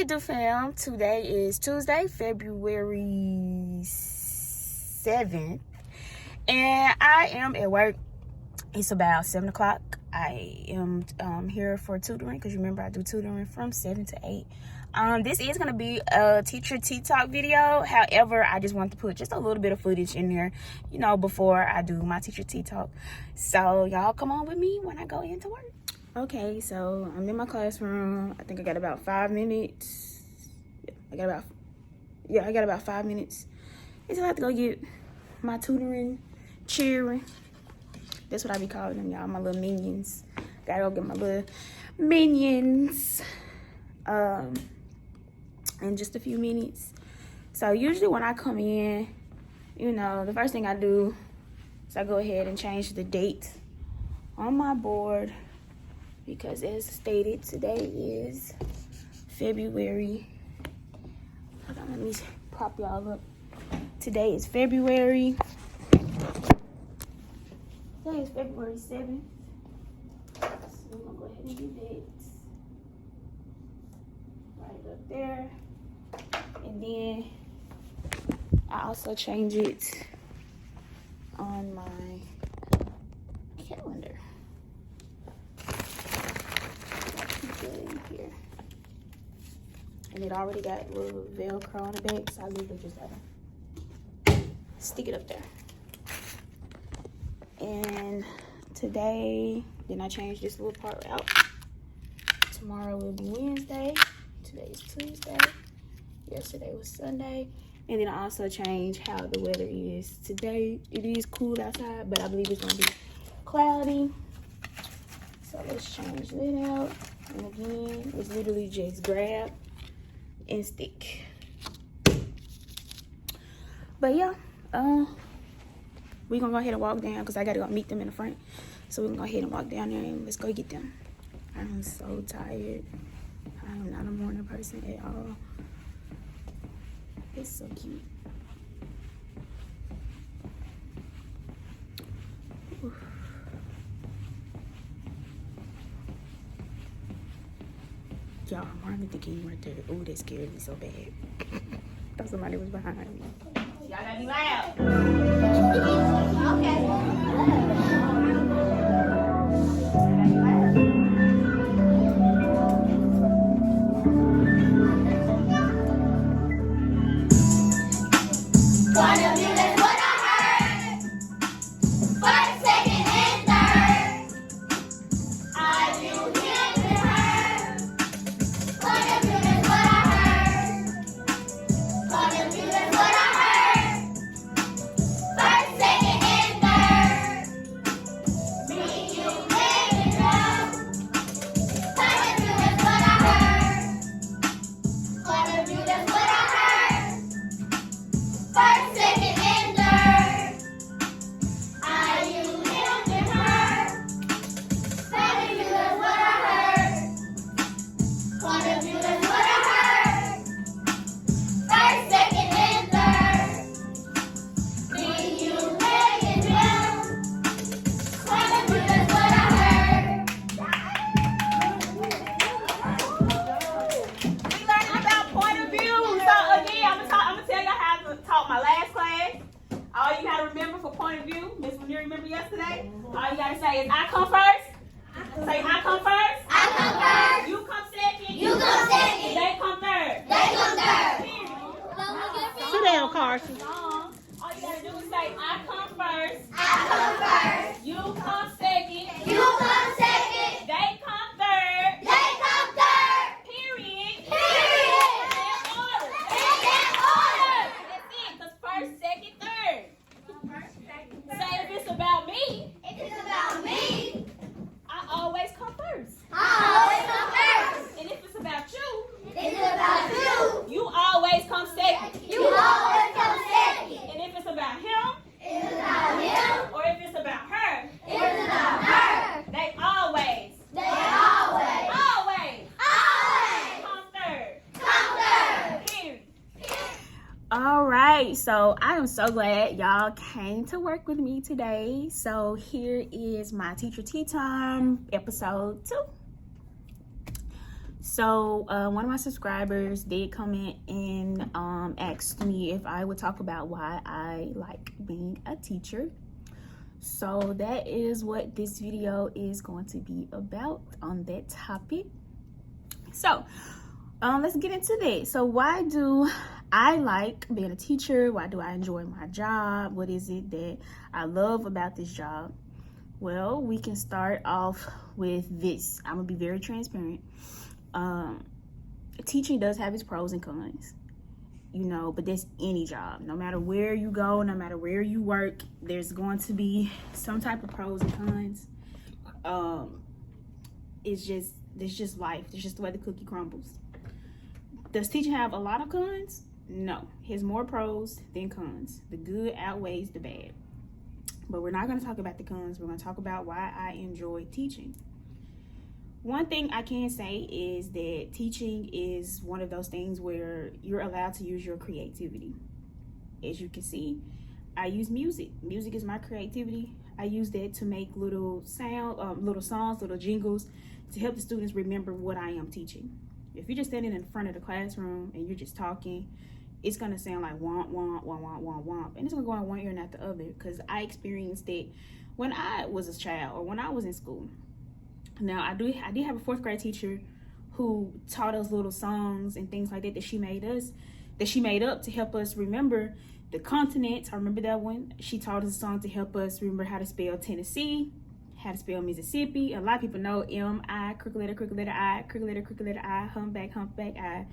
do, fam? Today is Tuesday, February 7th, and I am at work. It's about 7 o'clock. I am here for tutoring, because remember I do tutoring from 7 to 8. This is going to be a teacher T-Talk video. However, I just want to put just a little bit of footage in there, before I do my teacher T-Talk. So y'all come on with me when I go into work. Okay, so I'm in my classroom. I think I got about 5 minutes. I got about 5 minutes. Until I have to go get my tutoring, cheering. That's what I be calling them, y'all, my little minions. Gotta go get my little minions. In just a few minutes. So usually when I come in, the first thing I do is I go ahead and change the date on my board, because as stated, today is February. Hold on, let me prop y'all up. Today is February 7th. So I'm gonna go ahead and do dates right up there. And then I also change it on my calendar. In here. And it already got a little Velcro on the back, so I literally just gotta stick it up there. And today, then I changed this little part out. Tomorrow will be Wednesday. Today is Tuesday. Yesterday was Sunday. And then I also changed how the weather is today. It is cool outside, but I believe it's gonna be cloudy. So let's change that out. And again, it's literally just grab and stick. But yeah, we're gonna go ahead and walk down, because I gotta go meet them in the front. So we're gonna go ahead and walk down there and let's go get them. I'm so tired. I am not a morning person at all. It's so cute. Oof. Y'all, Martin Luther King right there. Ooh, that scared me so bad. Thought somebody was behind me. Y'all gotta be loud. Okay. Yesterday, all you gotta say is I come first. Say I come first. I come first. You come second. You come second. They come third. They come third. Sit down, Carson. All you gotta do is say I come first. I come first. You come second. You come second. They come third. They come third. Period. Period. In order. In that order. That's it. Cause first, second, third. Say if it's about me. If it's about me, I always come first. I always come first. And if it's about you, If it's about you, you always come second. you always come second. And if it's about him, If it's about him, or if it's about her, if it's about her, they always always come third. come third. Period. All right, so I am so glad y'all came to work with me today. So here is my teacher tea time episode 2. So one of my subscribers did comment and asked me if I would talk about why I like being a teacher. So that is what this video is going to be about on that topic. So let's get into that. So why do I like being a teacher? Why do I enjoy my job? What is it that I love about this job? Well, we can start off with this. I'm gonna be very transparent. Teaching does have its pros and cons, you know, but that's any job. No matter where you go, no matter where you work, there's going to be some type of pros and cons. It's just life. It's just the way the cookie crumbles. Does teaching have a lot of cons? No. It has more pros than cons. The good outweighs the bad. But we're not going to talk about the cons. We're going to talk about why I enjoy teaching. One thing I can say is that teaching is one of those things where you're allowed to use your creativity. As you can see, I use music. Music is my creativity. I use that to make little songs, little jingles to help the students remember what I am teaching. If you're just standing in front of the classroom and you're just talking, it's going to sound like womp, womp, womp, womp, womp, womp. And it's going to go on one ear and not the other, because I experienced it when I was a child or when I was in school. Now, I did have a 4th grade teacher who taught us little songs and things like that that she made up to help us remember the continents. I remember that one. She taught us a song to help us remember how to spell Tennessee, how to spell Mississippi. A lot of people know M-I, crooked letter, I, crooked letter, I, humpback, I.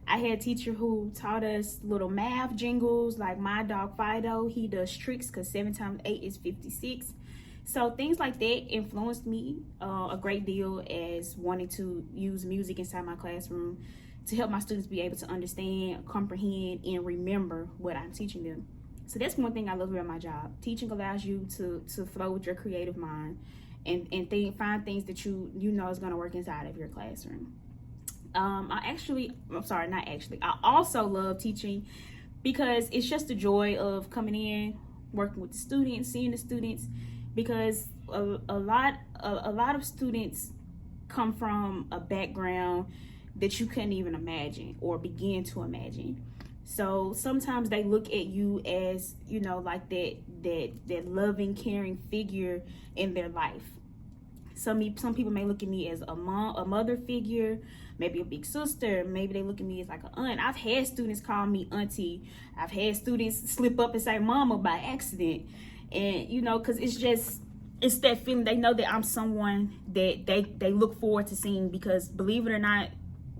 I had a teacher who taught us little math jingles like my dog Fido. He does tricks because 7 times 8 is 56. So things like that influenced me a great deal as wanting to use music inside my classroom to help my students be able to understand, comprehend, and remember what I'm teaching them. So that's one thing I love about my job. Teaching allows you to flow with your creative mind and find things that you know is going to work inside of your classroom. I also love teaching because it's just the joy of coming in, working with the students, seeing the students, because a lot of students come from a background that you couldn't even imagine or begin to imagine. So sometimes they look at you as, you know, like that loving, caring figure in their life. Some people may look at me as a mother figure, maybe a big sister. Maybe they look at me as like an aunt. I've had students call me auntie. I've had students slip up and say mama by accident. And, you know, because it's that feeling. They know that I'm someone that they look forward to seeing, because believe it or not,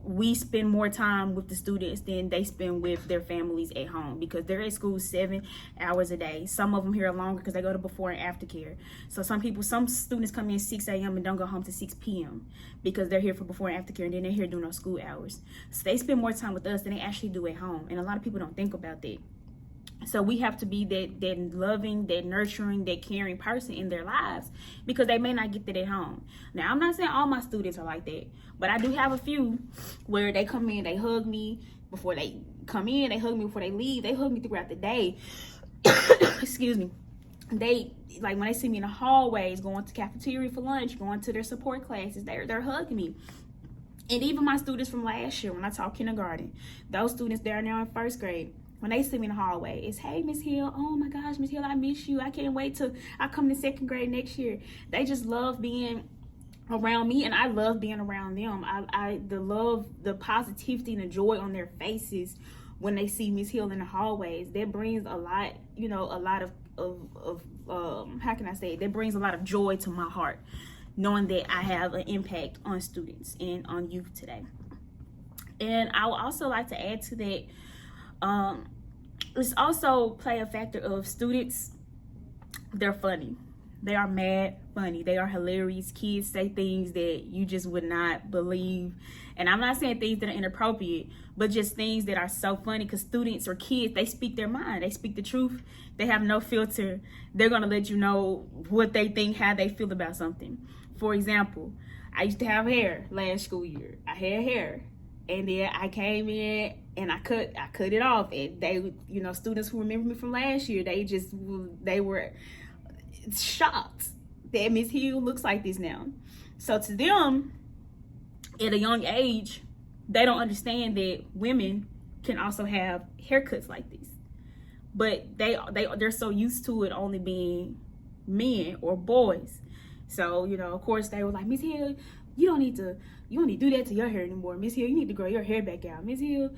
we spend more time with the students than they spend with their families at home, because they're at school 7 hours a day. Some of them here are longer because they go to before and after care. So some students come in 6 a.m. and don't go home to 6 p.m. because they're here for before and after care, and then they're here doing those school hours. So they spend more time with us than they actually do at home. And a lot of people don't think about that. So we have to be that loving, that nurturing, that caring person in their lives, because they may not get that at home. Now, I'm not saying all my students are like that, but I do have a few where they come in, they hug me before they come in, they hug me before they leave, they hug me throughout the day. Excuse me. They, like, when they see me in the hallways, going to cafeteria for lunch, going to their support classes, they're hugging me. And even my students from last year, when I taught kindergarten, those students, they're now in 1st grade. When they see me in the hallway, it's, hey, Miss Hill, oh my gosh, Miss Hill, I miss you. I can't wait till I come to 2nd grade next year. They just love being around me, and I love being around them. The love, the positivity, and the joy on their faces when they see Miss Hill in the hallways, that brings a lot, you know, a lot of how can I say it? That brings a lot of joy to my heart, knowing that I have an impact on students and on youth today. And I would also like to add to that, let's also play a factor of students. They're funny. They are mad funny. They are hilarious. Kids say things that you just would not believe. And I'm not saying things that are inappropriate, but just things that are so funny, because students or kids, they speak their mind. They speak the truth. They have no filter. They're going to let you know what they think, how they feel about something. For example, I used to have hair last school year. I had hair. And then I came in and I cut it off. And they, you know, students who remember me from last year, they were shocked that Miss Hill looks like this now. So to them, at a young age, they don't understand that women can also have haircuts like this. But they're so used to it only being men or boys. So, you know, of course they were like, Miss Hill, you don't need to do that to your hair anymore. Miss Hill, you need to grow your hair back out. Miss Hill,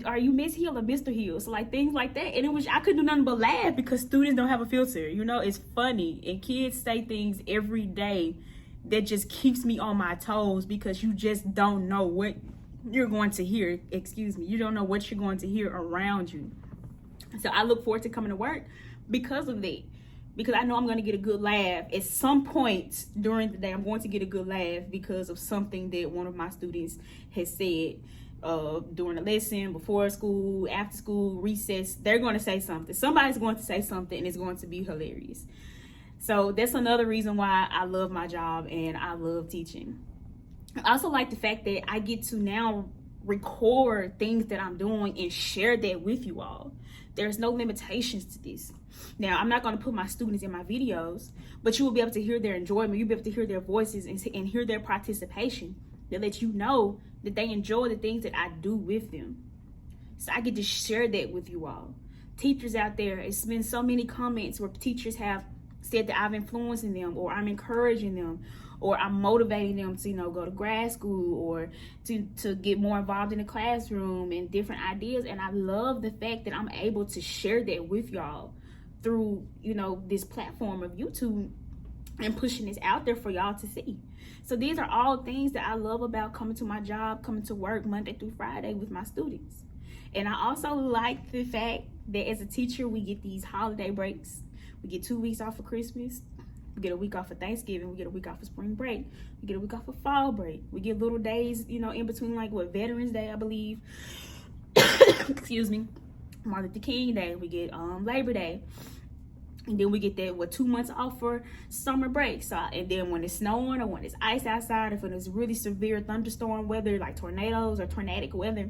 are you Miss Hill or Mr. Hill? So like things like that. And it was, I couldn't do nothing but laugh because students don't have a filter. You know, it's funny. And kids say things every day that just keeps me on my toes because you just don't know what you're going to hear. Excuse me. You don't know what you're going to hear around you. So I look forward to coming to work because of that. Because I know I'm going to get a good laugh. At some point during the day, I'm going to get a good laugh because of something that one of my students has said during the lesson, before school, after school, recess. They're going to say something. Somebody's going to say something and it's going to be hilarious. So that's another reason why I love my job and I love teaching. I also like the fact that I get to now record things that I'm doing and share that with you all. There's no limitations to this. Now, I'm not going to put my students in my videos, but you will be able to hear their enjoyment. You'll be able to hear their voices and hear their participation that lets you know that they enjoy the things that I do with them. So I get to share that with you all. Teachers out there, it's been so many comments where teachers have said that I'm influencing them, or I'm encouraging them, or I'm motivating them to, you know, go to grad school or to get more involved in the classroom and different ideas. And I love the fact that I'm able to share that with y'all through, you know, this platform of YouTube and pushing this out there for y'all to see. So these are all things that I love about coming to my job, coming to work Monday through Friday with my students. And I also like the fact that as a teacher, we get these holiday breaks. We get 2 weeks off for Christmas. We get a week off for Thanksgiving. We get a week off for spring break. We get a week off for fall break. We get little days, you know, in between, like what, Veterans Day, I believe. Excuse me. Martin Luther King Day. We get Labor Day. And then we get that 2 months off for summer break. So, and then when it's snowing or when it's ice outside, if it's really severe thunderstorm weather, like tornadoes or tornadic weather,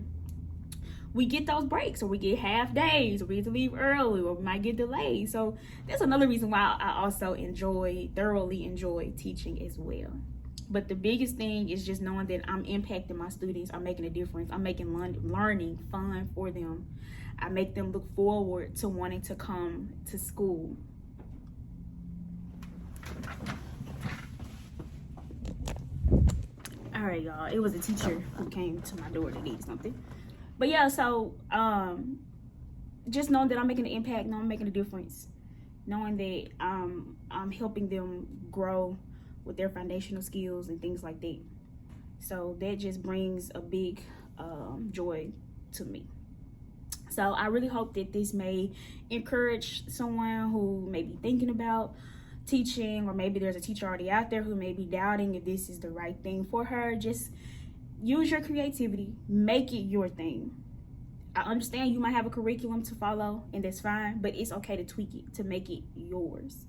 we get those breaks, or we get half days, or we get to leave early, or we might get delayed. So that's another reason why I also thoroughly enjoy teaching as well. But the biggest thing is just knowing that I'm impacting my students. I'm making a difference. I'm making learning fun for them. I make them look forward to wanting to come to school. All right, y'all. It was a teacher who came to my door to need something. But yeah, so just knowing that I'm making an impact, knowing I'm making a difference, knowing that I'm helping them grow with their foundational skills and things like that. So that just brings a big joy to me. So I really hope that this may encourage someone who may be thinking about teaching, or maybe there's a teacher already out there who may be doubting if this is the right thing for her. Just use your creativity, make it your thing. I understand you might have a curriculum to follow, and that's fine, but it's okay to tweak it, to make it yours.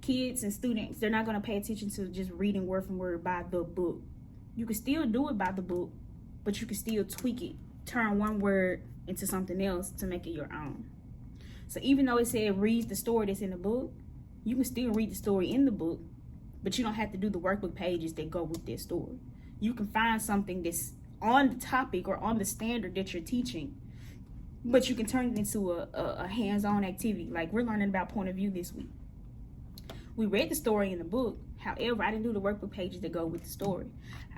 Kids and students, they're not going to pay attention to just reading word from word by the book. You can still do it by the book, but you can still tweak it, turn one word into something else to make it your own. So even though it said read the story that's in the book, you can still read the story in the book, but you don't have to do the workbook pages that go with that story. You can find something that's on the topic or on the standard that you're teaching, but you can turn it into a hands-on activity. Like we're learning about point of view this week. We read the story in the book. However, I didn't do the workbook pages that go with the story.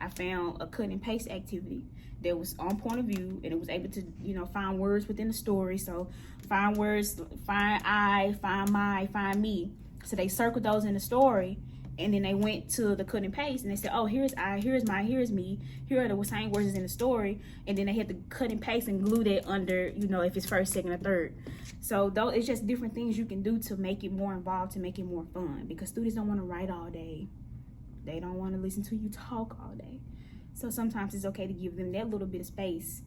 I found a cut and paste activity that was on point of view, and it was able to, you know, find words within the story. So find words, find I, find my, find me. So they circled those in the story, and then they went to the cut and paste, and they said, oh, here's I, here's my, here's me. Here are the same words in the story. And then they had to cut and paste and glue that under, you know, if it's first, second, or third. So though it's just different things you can do to make it more involved, to make it more fun, because students don't want to write all day. They don't want to listen to you talk all day. So sometimes it's okay to give them that little bit of space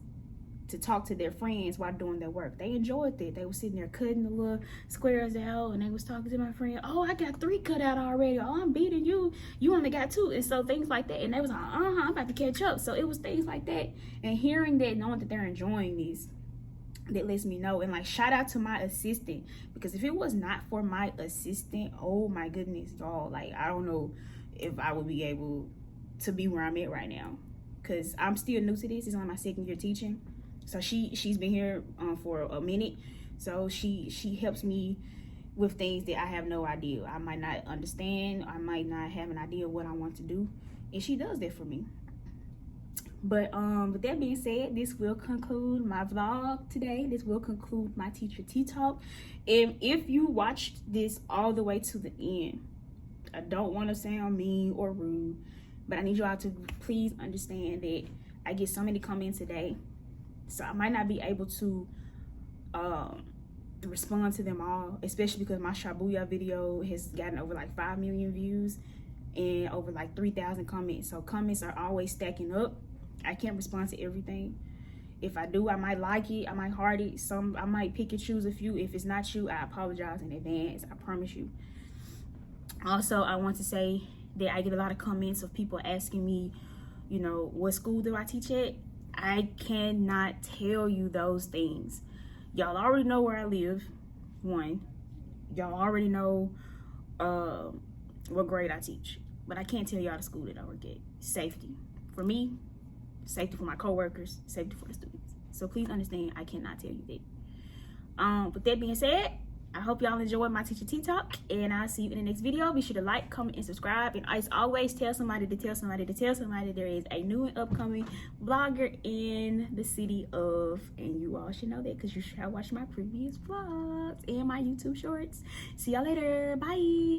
to talk to their friends while doing their work. They enjoyed it. They were sitting there cutting the little squares out, and they was talking to my friend, oh, I got 3 cut out already. Oh, I'm beating you. You only got 2. And so things like that. And they was like, I'm about to catch up. So it was things like that. And hearing that, knowing that they're enjoying these, that lets me know. And like, shout out to my assistant, because if it was not for my assistant, oh my goodness, y'all, like, I don't know if I would be able to be where I'm at right now. because I'm still new to this. It's only my second year teaching. So she's been here for a minute. So she helps me with things that I have no idea. I might not understand. I might not have an idea of what I want to do. And she does that for me. But with that being said, this will conclude my vlog today. This will conclude my Teacher Tea Talk. And if you watched this all the way to the end, I don't want to sound mean or rude, but I need you all to please understand that I get so many comments a day. So I might not be able to respond to them all, especially because my Shabuya video has gotten over like 5 million views and over like 3,000 comments. So comments are always stacking up. I can't respond to everything. If I do, I might like it, I might heart it. Some I might pick and choose a few. If it's not you, I apologize in advance. I promise you. Also, I want to say that I get a lot of comments of people asking me, you know, what school do I teach at? I cannot tell you those things. Y'all already know where I live, one. Y'all already know what grade I teach. But I can't tell y'all the school that I work at. Safety. For me, safety for my coworkers, safety for the students. So please understand, I cannot tell you that. With that being said, I hope y'all enjoyed my Teacher Tea Talk, and I'll see you in the next video. Be sure to like, comment, and subscribe. And as always, tell somebody to tell somebody to tell somebody there is a new and upcoming vlogger in the city of, and you all should know that because you should have watched my previous vlogs and my YouTube shorts. See y'all later. Bye.